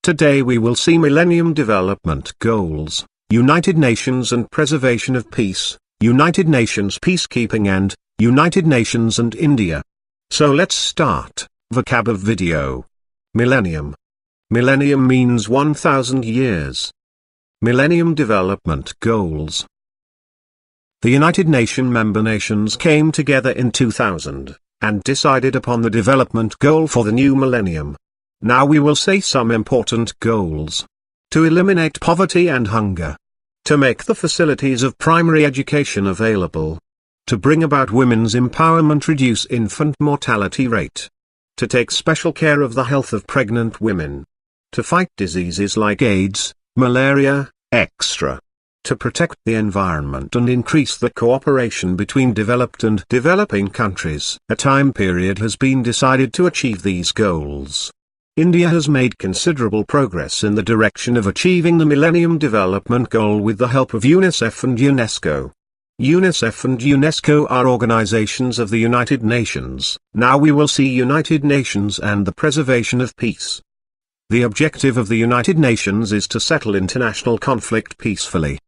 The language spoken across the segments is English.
Today we will see Millennium Development Goals, United Nations and Preservation of Peace, United Nations Peacekeeping and United Nations and India. So let's start. Vocab of video. Millennium. Millennium means 1,000 years. Millennium Development Goals. The United Nations member nations came together in 2000 and decided upon the development goal for the new millennium. Now we will say some important goals. To eliminate poverty and hunger. To make the facilities of primary education available. To bring about women's empowerment, reduce infant mortality rate. To take special care of the health of pregnant women. To fight diseases like AIDS, malaria, etc. To protect the environment and increase the cooperation between developed and developing countries. A time period has been decided to achieve these goals. India has made considerable progress in the direction of achieving the Millennium Development Goal with the help of UNICEF and UNESCO. UNICEF and UNESCO are organizations of the United Nations. Now we will see United Nations and the preservation of peace. The objective of the United Nations is to settle international conflict peacefully.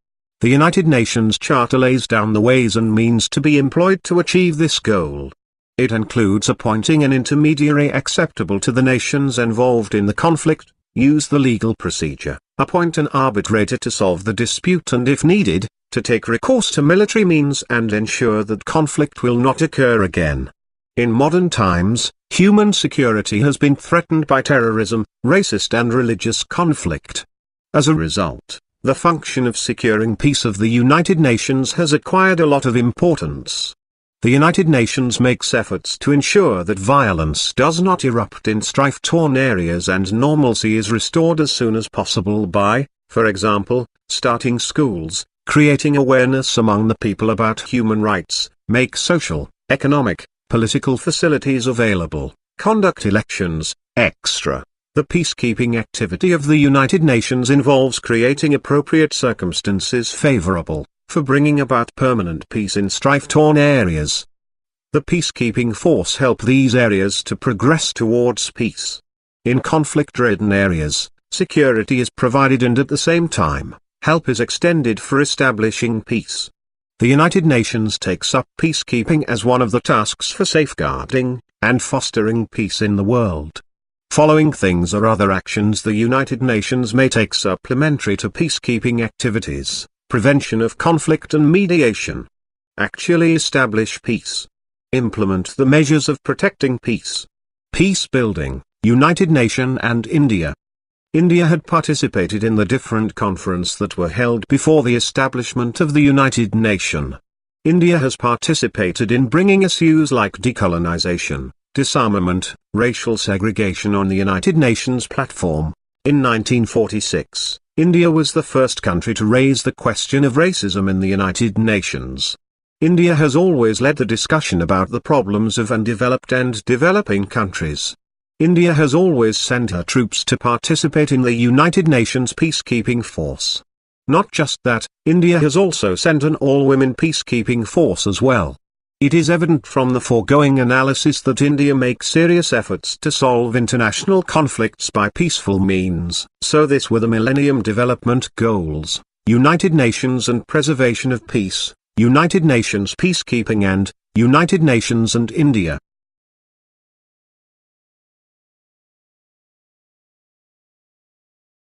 The United Nations Charter lays down the ways and means to be employed to achieve this goal. It includes appointing an intermediary acceptable to the nations involved in the conflict, use the legal procedure, appoint an arbitrator to solve the dispute and if needed, to take recourse to military means and ensure that conflict will not occur again. In modern times, human security has been threatened by terrorism, racist and religious conflict. As a result, the function of securing peace of the United Nations has acquired a lot of importance. The United Nations makes efforts to ensure that violence does not erupt in strife-torn areas and normalcy is restored as soon as possible by, for example, starting schools, creating awareness among the people about human rights, make social, economic, political facilities available, conduct elections, etc. The peacekeeping activity of the United Nations involves creating appropriate circumstances favorable for bringing about permanent peace in strife-torn areas. The peacekeeping force help these areas to progress towards peace. In conflict-ridden areas, security is provided and at the same time, help is extended for establishing peace. The United Nations takes up peacekeeping as one of the tasks for safeguarding and fostering peace in the world. Following things are other actions the United Nations may take supplementary to peacekeeping activities. Prevention of conflict and mediation. Actually establish peace. Implement the measures of protecting peace. Peace building, United Nations and India. India had participated in the different conferences that were held before the establishment of the United Nations. India has participated in bringing issues like decolonization, disarmament, racial segregation on the United Nations platform. In 1946, India was the first country to raise the question of racism in the United Nations. India has always led the discussion about the problems of undeveloped and developing countries. India has always sent her troops to participate in the United Nations peacekeeping force. Not just that, India has also sent an all-women peacekeeping force as well. It is evident from the foregoing analysis that India makes serious efforts to solve international conflicts by peaceful means. So this were the Millennium Development Goals, United Nations and Preservation of Peace, United Nations Peacekeeping and United Nations and India.